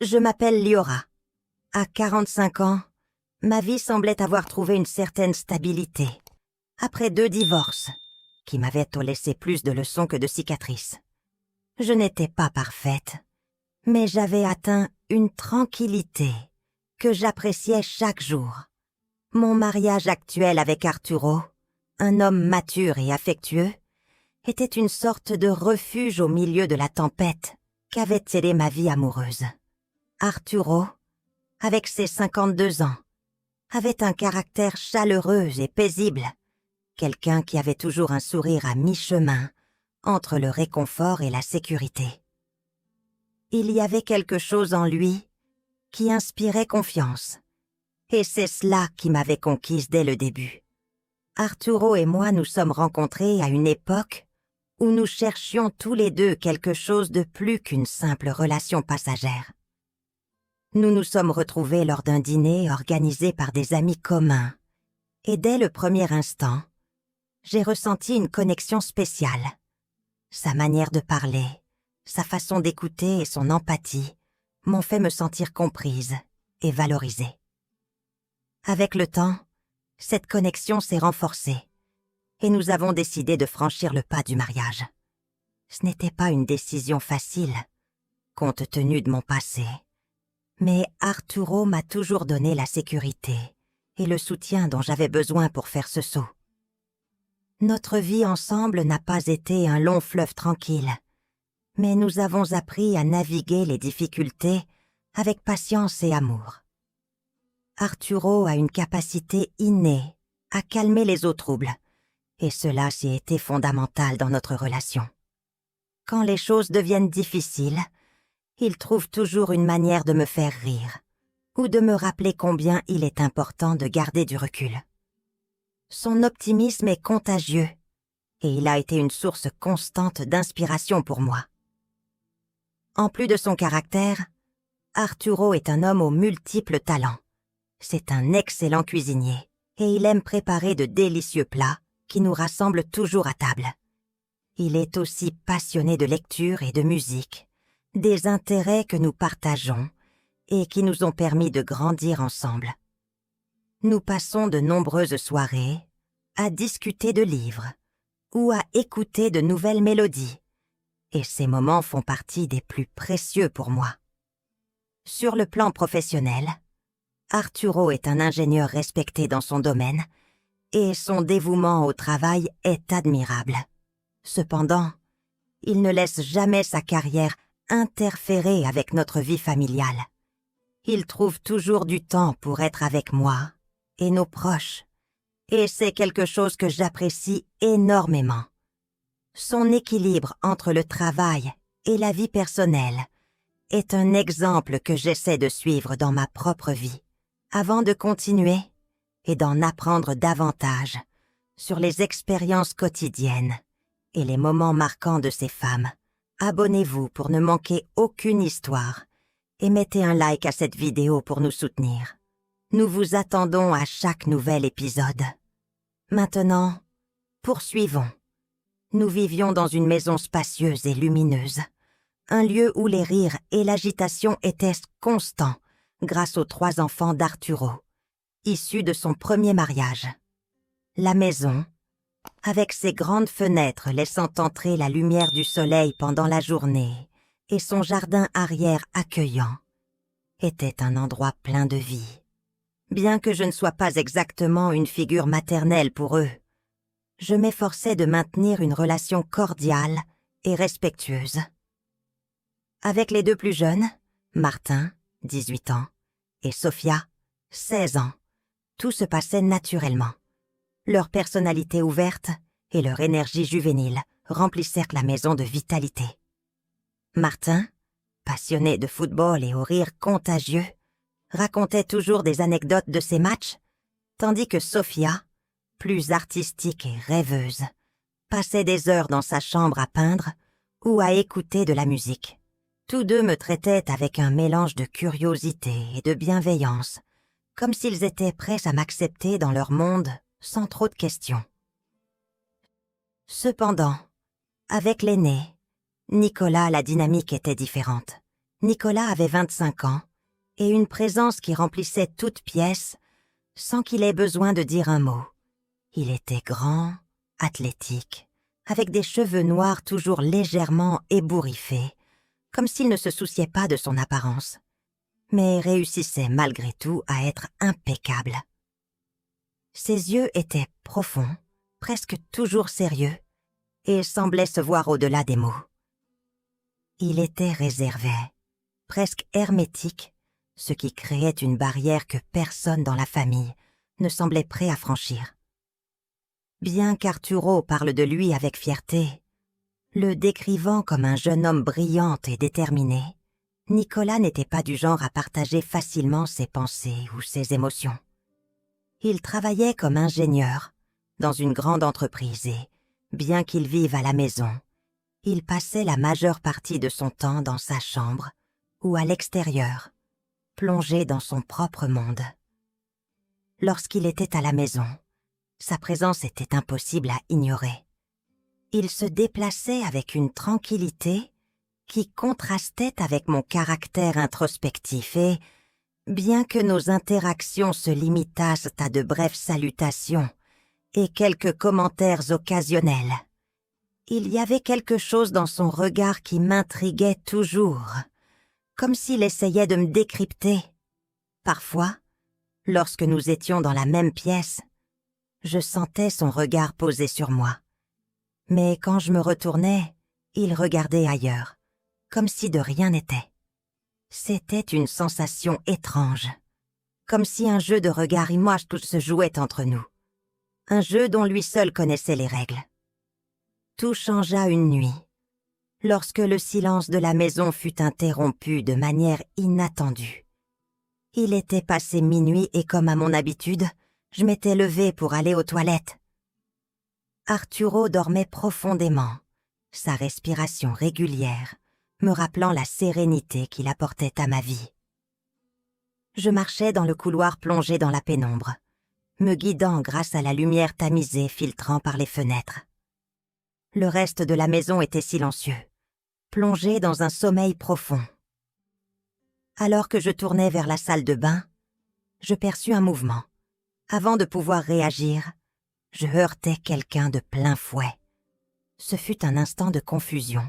Je m'appelle Liora. À 45 ans, ma vie semblait avoir trouvé une certaine stabilité. Après 2 divorces, qui m'avaient laissé plus de leçons que de cicatrices. Je n'étais pas parfaite, mais j'avais atteint une tranquillité que j'appréciais chaque jour. Mon mariage actuel avec Arturo, un homme mature et affectueux, était une sorte de refuge au milieu de la tempête qu'avait scellé ma vie amoureuse. Arturo, avec ses 52 ans, avait un caractère chaleureux et paisible, quelqu'un qui avait toujours un sourire à mi-chemin entre le réconfort et la sécurité. Il y avait quelque chose en lui qui inspirait confiance, et c'est cela qui m'avait conquise dès le début. Arturo et moi nous sommes rencontrés à une époque où nous cherchions tous les deux quelque chose de plus qu'une simple relation passagère. Nous nous sommes retrouvés lors d'un dîner organisé par des amis communs, et dès le premier instant, j'ai ressenti une connexion spéciale. Sa manière de parler, sa façon d'écouter et son empathie m'ont fait me sentir comprise et valorisée. Avec le temps, cette connexion s'est renforcée et nous avons décidé de franchir le pas du mariage. Ce n'était pas une décision facile, compte tenu de mon passé, mais Arturo m'a toujours donné la sécurité et le soutien dont j'avais besoin pour faire ce saut. Notre vie ensemble n'a pas été un long fleuve tranquille, mais nous avons appris à naviguer les difficultés avec patience et amour. Arturo a une capacité innée à calmer les eaux troubles, et cela s'y été fondamental dans notre relation. Quand les choses deviennent difficiles, il trouve toujours une manière de me faire rire, ou de me rappeler combien il est important de garder du recul. Son optimisme est contagieux, et il a été une source constante d'inspiration pour moi. En plus de son caractère, Arturo est un homme aux multiples talents. C'est un excellent cuisinier, et il aime préparer de délicieux plats qui nous rassemblent toujours à table. Il est aussi passionné de lecture et de musique, des intérêts que nous partageons et qui nous ont permis de grandir ensemble. Nous passons de nombreuses soirées à discuter de livres ou à écouter de nouvelles mélodies, et ces moments font partie des plus précieux pour moi. Sur le plan professionnel, Arturo est un ingénieur respecté dans son domaine et son dévouement au travail est admirable. Cependant, il ne laisse jamais sa carrière interférer avec notre vie familiale. Il trouve toujours du temps pour être avec moi et nos proches, et c'est quelque chose que j'apprécie énormément. Son équilibre entre le travail et la vie personnelle est un exemple que j'essaie de suivre dans ma propre vie, avant de continuer et d'en apprendre davantage sur les expériences quotidiennes et les moments marquants de ces femmes. Abonnez-vous pour ne manquer aucune histoire et mettez un like à cette vidéo pour nous soutenir. Nous vous attendons à chaque nouvel épisode. Maintenant, poursuivons. Nous vivions dans une maison spacieuse et lumineuse, un lieu où les rires et l'agitation étaient constants grâce aux 3 enfants d'Arturo, issus de son premier mariage. La maison, avec ses grandes fenêtres laissant entrer la lumière du soleil pendant la journée et son jardin arrière accueillant, était un endroit plein de vie. Bien que je ne sois pas exactement une figure maternelle pour eux, je m'efforçais de maintenir une relation cordiale et respectueuse. Avec les 2 plus jeunes, Martin, 18 ans, et Sofia, 16 ans, tout se passait naturellement. Leur personnalité ouverte et leur énergie juvénile remplissèrent la maison de vitalité. Martin, passionné de football et au rire contagieux, racontait toujours des anecdotes de ses matchs, tandis que Sofia, plus artistique et rêveuse, passait des heures dans sa chambre à peindre ou à écouter de la musique. Tous 2 me traitaient avec un mélange de curiosité et de bienveillance, comme s'ils étaient prêts à m'accepter dans leur monde sans trop de questions. Cependant, avec l'aîné, Nicolas, la dynamique était différente. Nicolas avait 25 ans et une présence qui remplissait toute pièce sans qu'il ait besoin de dire un mot. Il était grand, athlétique, avec des cheveux noirs toujours légèrement ébouriffés, comme s'il ne se souciait pas de son apparence, mais réussissait malgré tout à être impeccable. Ses yeux étaient profonds, presque toujours sérieux, et semblaient se voir au-delà des mots. Il était réservé, presque hermétique, ce qui créait une barrière que personne dans la famille ne semblait prêt à franchir. Bien qu'Arturo parle de lui avec fierté, le décrivant comme un jeune homme brillant et déterminé, Nicolas n'était pas du genre à partager facilement ses pensées ou ses émotions. Il travaillait comme ingénieur dans une grande entreprise et, bien qu'il vive à la maison, il passait la majeure partie de son temps dans sa chambre ou à l'extérieur, plongé dans son propre monde. Lorsqu'il était à la maison, sa présence était impossible à ignorer. Il se déplaçait avec une tranquillité qui contrastait avec mon caractère introspectif et, bien que nos interactions se limitassent à de brèves salutations et quelques commentaires occasionnels, il y avait quelque chose dans son regard qui m'intriguait toujours, comme s'il essayait de me décrypter. Parfois, lorsque nous étions dans la même pièce, je sentais son regard posé sur moi. Mais quand je me retournais, il regardait ailleurs, comme si de rien n'était. C'était une sensation étrange, comme si un jeu de regard image se jouait entre nous. Un jeu dont lui seul connaissait les règles. Tout changea une nuit, lorsque le silence de la maison fut interrompu de manière inattendue. Il était passé minuit et comme à mon habitude, je m'étais levée pour aller aux toilettes. Arturo dormait profondément, sa respiration régulière, me rappelant la sérénité qu'il apportait à ma vie. Je marchais dans le couloir plongé dans la pénombre, me guidant grâce à la lumière tamisée filtrant par les fenêtres. Le reste de la maison était silencieux, plongé dans un sommeil profond. Alors que je tournais vers la salle de bain, je perçus un mouvement. Avant de pouvoir réagir, je heurtai quelqu'un de plein fouet. Ce fut un instant de confusion,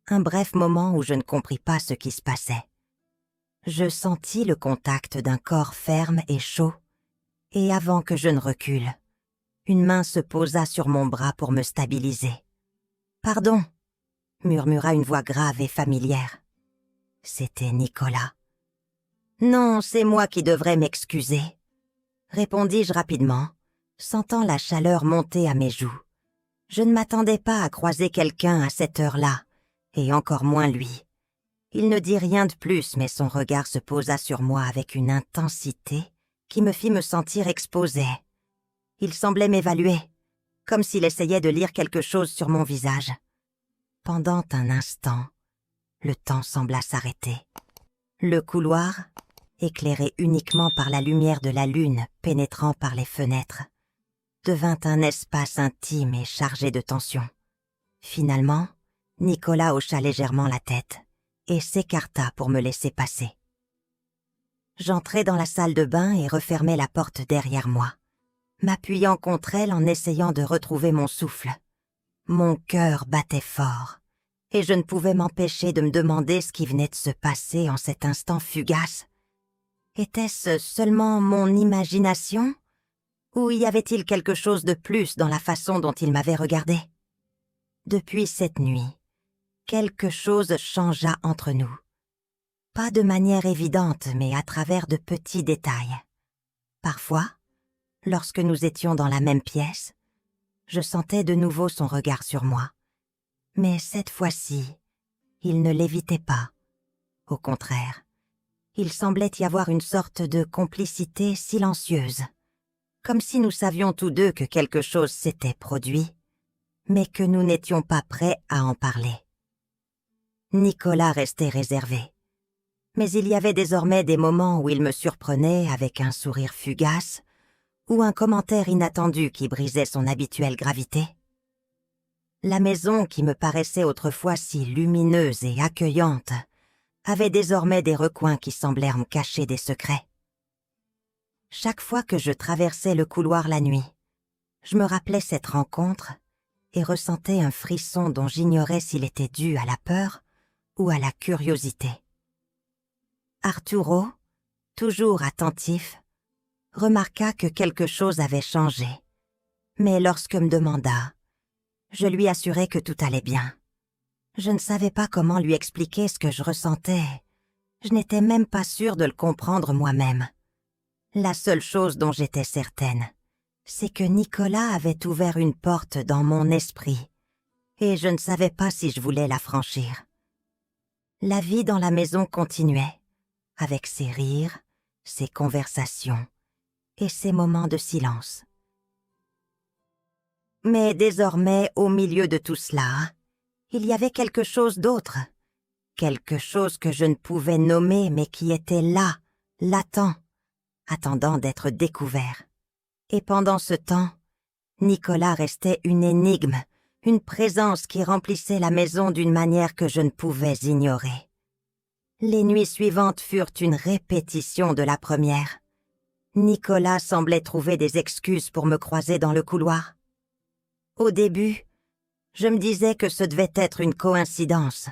un bref moment où je ne compris pas ce qui se passait. Je sentis le contact d'un corps ferme et chaud, et avant que je ne recule, une main se posa sur mon bras pour me stabiliser. « Pardon » murmura une voix grave et familière. C'était Nicolas. « Non, c'est moi qui devrais m'excuser » répondis-je rapidement, sentant la chaleur monter à mes joues. Je ne m'attendais pas à croiser quelqu'un à cette heure-là, et encore moins lui. Il ne dit rien de plus, mais son regard se posa sur moi avec une intensité qui me fit me sentir exposée. Il semblait m'évaluer, comme s'il essayait de lire quelque chose sur mon visage. Pendant un instant, le temps sembla s'arrêter. Le couloir, éclairé uniquement par la lumière de la lune pénétrant par les fenêtres, devint un espace intime et chargé de tension. Finalement, Nicolas hocha légèrement la tête et s'écarta pour me laisser passer. J'entrai dans la salle de bain et refermai la porte derrière moi, m'appuyant contre elle en essayant de retrouver mon souffle. Mon cœur battait fort, et je ne pouvais m'empêcher de me demander ce qui venait de se passer en cet instant fugace. Était-ce seulement mon imagination, ou y avait-il quelque chose de plus dans la façon dont il m'avait regardé? Depuis cette nuit, quelque chose changea entre nous. Pas de manière évidente, mais à travers de petits détails. Parfois, lorsque nous étions dans la même pièce, je sentais de nouveau son regard sur moi. Mais cette fois-ci, il ne l'évitait pas. Au contraire, il semblait y avoir une sorte de complicité silencieuse, comme si nous savions tous deux que quelque chose s'était produit, mais que nous n'étions pas prêts à en parler. Nicolas restait réservé, mais il y avait désormais des moments où il me surprenait avec un sourire fugace ou un commentaire inattendu qui brisait son habituelle gravité. La maison qui me paraissait autrefois si lumineuse et accueillante avait désormais des recoins qui semblèrent me cacher des secrets. Chaque fois que je traversais le couloir la nuit, je me rappelais cette rencontre et ressentais un frisson dont j'ignorais s'il était dû à la peur ou à la curiosité. Arturo, toujours attentif, remarqua que quelque chose avait changé, mais lorsque me demanda, je lui assurai que tout allait bien. Je ne savais pas comment lui expliquer ce que je ressentais. Je n'étais même pas sûre de le comprendre moi-même. La seule chose dont j'étais certaine, c'est que Nicolas avait ouvert une porte dans mon esprit, et je ne savais pas si je voulais la franchir. La vie dans la maison continuait, avec ses rires, ses conversations et ses moments de silence. Mais désormais, au milieu de tout cela, il y avait quelque chose d'autre, quelque chose que je ne pouvais nommer mais qui était là, latent, attendant d'être découvert. Et pendant ce temps, Nicolas restait une énigme, une présence qui remplissait la maison d'une manière que je ne pouvais ignorer. Les nuits suivantes furent une répétition de la première. Nicolas semblait trouver des excuses pour me croiser dans le couloir. Au début, je me disais que ce devait être une coïncidence.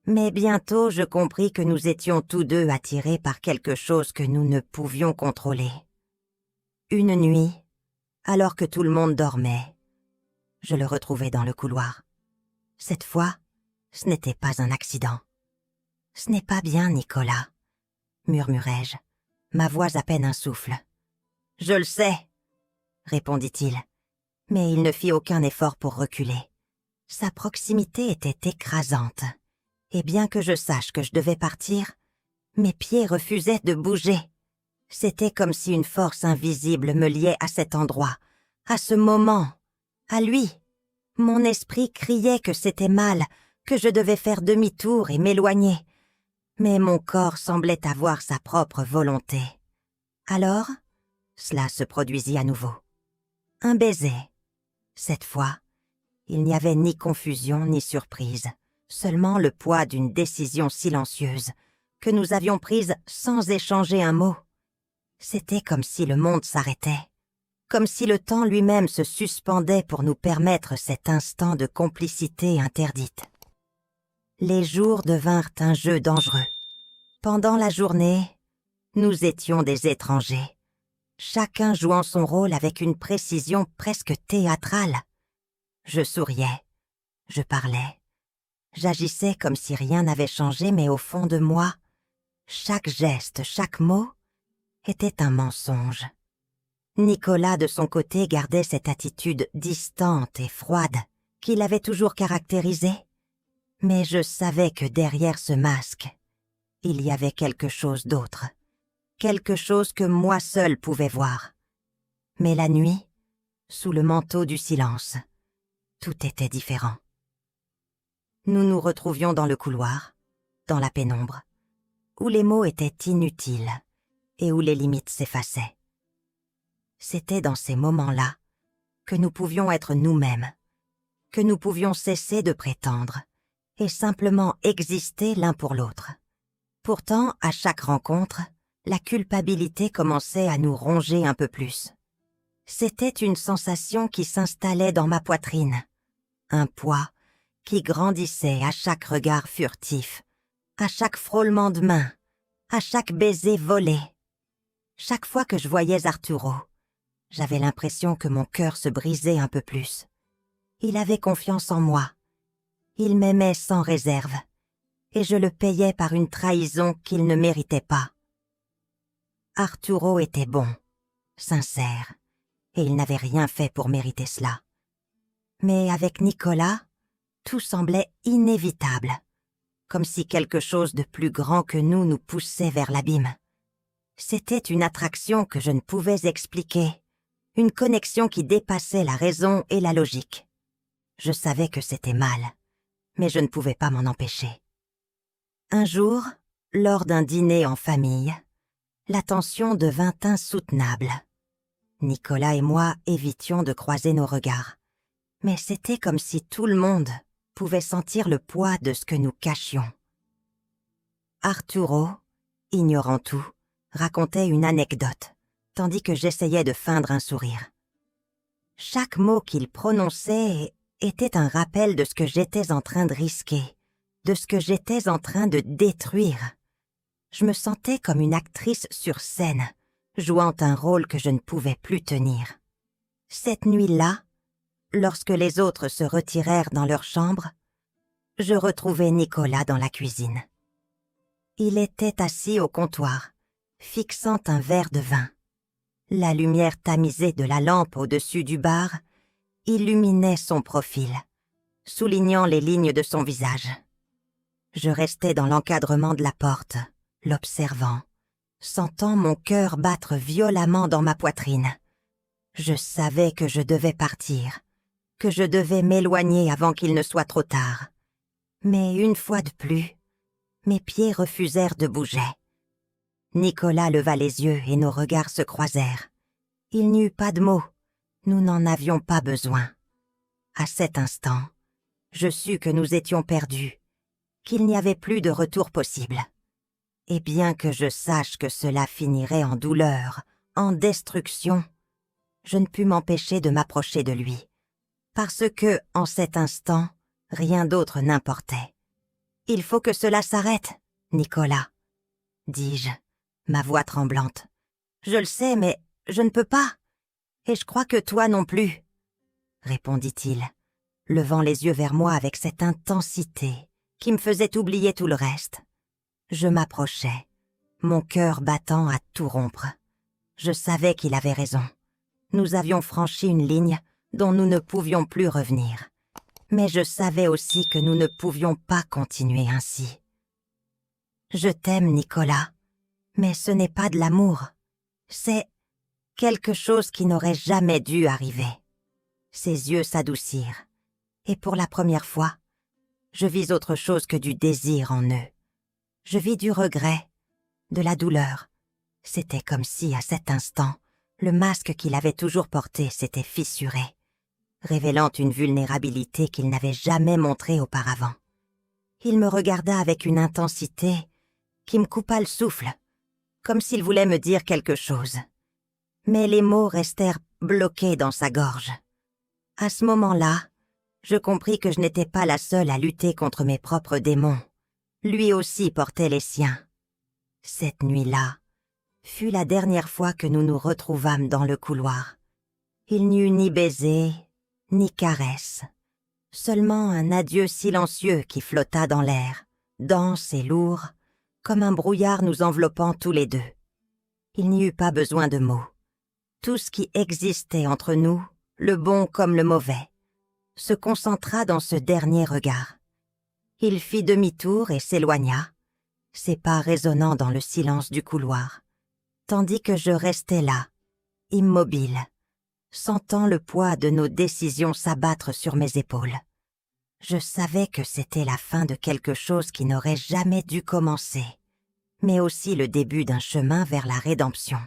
Mais bientôt, je compris que nous étions tous deux attirés par quelque chose que nous ne pouvions contrôler. Une nuit, alors que tout le monde dormait, je le retrouvai dans le couloir. Cette fois, ce n'était pas un accident. « Ce n'est pas bien, Nicolas, » murmurai-je, ma voix à peine un souffle. « Je le sais, » répondit-il, mais il ne fit aucun effort pour reculer. Sa proximité était écrasante, et bien que je sache que je devais partir, mes pieds refusaient de bouger. C'était comme si une force invisible me liait à cet endroit, à ce moment, à lui. Mon esprit criait que c'était mal, que je devais faire demi-tour et m'éloigner. Mais mon corps semblait avoir sa propre volonté. Alors, cela se produisit à nouveau. Un baiser. Cette fois, il n'y avait ni confusion ni surprise, seulement le poids d'une décision silencieuse que nous avions prise sans échanger un mot. C'était comme si le monde s'arrêtait, comme si le temps lui-même se suspendait pour nous permettre cet instant de complicité interdite. Les jours devinrent un jeu dangereux. Pendant la journée, nous étions des étrangers, chacun jouant son rôle avec une précision presque théâtrale. Je souriais, je parlais, j'agissais comme si rien n'avait changé, mais au fond de moi, chaque geste, chaque mot était un mensonge. Nicolas, de son côté, gardait cette attitude distante et froide qui l'avait toujours caractérisé. Mais je savais que derrière ce masque, il y avait quelque chose d'autre, quelque chose que moi seul pouvais voir. Mais la nuit, sous le manteau du silence, tout était différent. Nous nous retrouvions dans le couloir, dans la pénombre, où les mots étaient inutiles et où les limites s'effaçaient. C'était dans ces moments-là que nous pouvions être nous-mêmes, que nous pouvions cesser de prétendre et simplement exister l'un pour l'autre. Pourtant, à chaque rencontre, la culpabilité commençait à nous ronger un peu plus. C'était une sensation qui s'installait dans ma poitrine, un poids qui grandissait à chaque regard furtif, à chaque frôlement de main, à chaque baiser volé. Chaque fois que je voyais Arturo, j'avais l'impression que mon cœur se brisait un peu plus. Il avait confiance en moi. Il m'aimait sans réserve, et je le payais par une trahison qu'il ne méritait pas. Arturo était bon, sincère, et il n'avait rien fait pour mériter cela. Mais avec Nicolas, tout semblait inévitable, comme si quelque chose de plus grand que nous poussait vers l'abîme. C'était une attraction que je ne pouvais expliquer, une connexion qui dépassait la raison et la logique. Je savais que c'était mal, mais je ne pouvais pas m'en empêcher. Un jour, lors d'un dîner en famille, la tension devint insoutenable. Nicolas et moi évitions de croiser nos regards, mais c'était comme si tout le monde pouvait sentir le poids de ce que nous cachions. Arturo, ignorant tout, racontait une anecdote, tandis que j'essayais de feindre un sourire. Chaque mot qu'il prononçait était un rappel de ce que j'étais en train de risquer, de ce que j'étais en train de détruire. Je me sentais comme une actrice sur scène, jouant un rôle que je ne pouvais plus tenir. Cette nuit-là, lorsque les autres se retirèrent dans leur chambre, je retrouvai Nicolas dans la cuisine. Il était assis au comptoir, fixant un verre de vin. La lumière tamisée de la lampe au-dessus du bar illuminait son profil, soulignant les lignes de son visage. Je restais dans l'encadrement de la porte, l'observant, sentant mon cœur battre violemment dans ma poitrine. Je savais que je devais partir, que je devais m'éloigner avant qu'il ne soit trop tard. Mais une fois de plus, mes pieds refusèrent de bouger. Nicolas leva les yeux et nos regards se croisèrent. Il n'y eut pas de mots, nous n'en avions pas besoin. À cet instant, je sus que nous étions perdus, qu'il n'y avait plus de retour possible. Et bien que je sache que cela finirait en douleur, en destruction, je ne pus m'empêcher de m'approcher de lui, parce que, en cet instant, rien d'autre n'importait. « Il faut que cela s'arrête, Nicolas, » dis-je, ma voix tremblante. « Je le sais, mais je ne peux pas. Et je crois que toi non plus, » répondit-il, levant les yeux vers moi avec cette intensité qui me faisait oublier tout le reste. Je m'approchais, mon cœur battant à tout rompre. Je savais qu'il avait raison. Nous avions franchi une ligne dont nous ne pouvions plus revenir. Mais je savais aussi que nous ne pouvions pas continuer ainsi. Je t'aime, Nicolas, mais ce n'est pas de l'amour. C'est quelque chose qui n'aurait jamais dû arriver. Ses yeux s'adoucirent, et pour la première fois, je vis autre chose que du désir en eux. Je vis du regret, de la douleur. C'était comme si, à cet instant, le masque qu'il avait toujours porté s'était fissuré, révélant une vulnérabilité qu'il n'avait jamais montrée auparavant. Il me regarda avec une intensité qui me coupa le souffle, comme s'il voulait me dire quelque chose. Mais les mots restèrent bloqués dans sa gorge. À ce moment-là, je compris que je n'étais pas la seule à lutter contre mes propres démons. Lui aussi portait les siens. Cette nuit-là fut la dernière fois que nous nous retrouvâmes dans le couloir. Il n'y eut ni baiser, ni caresse, seulement un adieu silencieux qui flotta dans l'air, dense et lourd, comme un brouillard nous enveloppant tous les deux. Il n'y eut pas besoin de mots. Tout ce qui existait entre nous, le bon comme le mauvais, se concentra dans ce dernier regard. Il fit demi-tour et s'éloigna, ses pas résonnant dans le silence du couloir, tandis que je restais là, immobile, sentant le poids de nos décisions s'abattre sur mes épaules. Je savais que c'était la fin de quelque chose qui n'aurait jamais dû commencer, mais aussi le début d'un chemin vers la rédemption.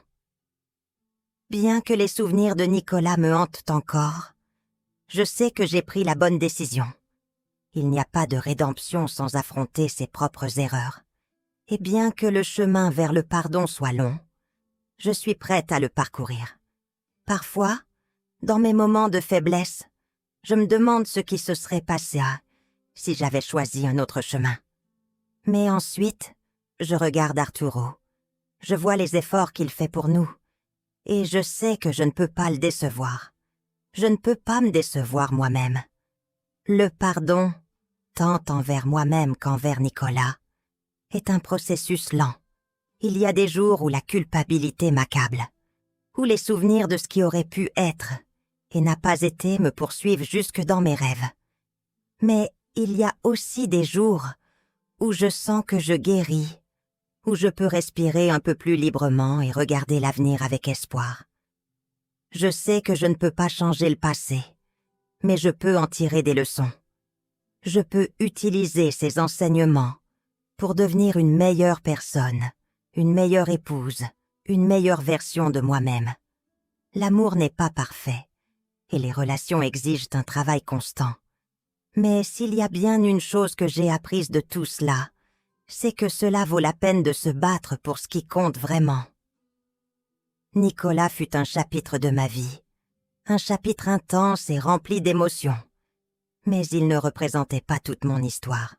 Bien que les souvenirs de Nicolas me hantent encore, je sais que j'ai pris la bonne décision. Il n'y a pas de rédemption sans affronter ses propres erreurs. Et bien que le chemin vers le pardon soit long, je suis prête à le parcourir. Parfois, dans mes moments de faiblesse, je me demande ce qui se serait passé si j'avais choisi un autre chemin. Mais ensuite, je regarde Arturo. Je vois les efforts qu'il fait pour nous. Et je sais que je ne peux pas le décevoir. Je ne peux pas me décevoir moi-même. Le pardon, tant envers moi-même qu'envers Nicolas, est un processus lent. Il y a des jours où la culpabilité m'accable, où les souvenirs de ce qui aurait pu être et n'a pas été me poursuivent jusque dans mes rêves. Mais il y a aussi des jours où je sens que je guéris, où je peux respirer un peu plus librement et regarder l'avenir avec espoir. Je sais que je ne peux pas changer le passé, mais je peux en tirer des leçons. Je peux utiliser ces enseignements pour devenir une meilleure personne, une meilleure épouse, une meilleure version de moi-même. L'amour n'est pas parfait, et les relations exigent un travail constant. Mais s'il y a bien une chose que j'ai apprise de tout cela, c'est que cela vaut la peine de se battre pour ce qui compte vraiment. Nicolas fut un chapitre de ma vie, un chapitre intense et rempli d'émotions, mais il ne représentait pas toute mon histoire.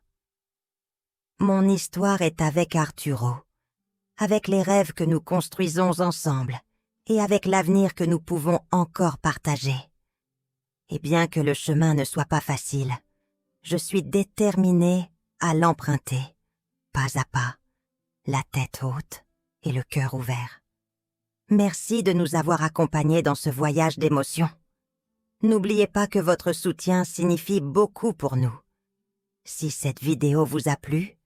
Mon histoire est avec Arturo, avec les rêves que nous construisons ensemble et avec l'avenir que nous pouvons encore partager. Et bien que le chemin ne soit pas facile, je suis déterminée à l'emprunter, pas à pas, la tête haute et le cœur ouvert. Merci de nous avoir accompagnés dans ce voyage d'émotions. N'oubliez pas que votre soutien signifie beaucoup pour nous. Si cette vidéo vous a plu,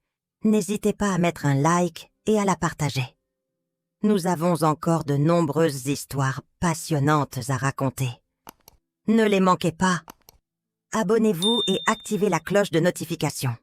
n'hésitez pas à mettre un like et à la partager. Nous avons encore de nombreuses histoires passionnantes à raconter. Ne les manquez pas. Abonnez-vous et activez la cloche de notification.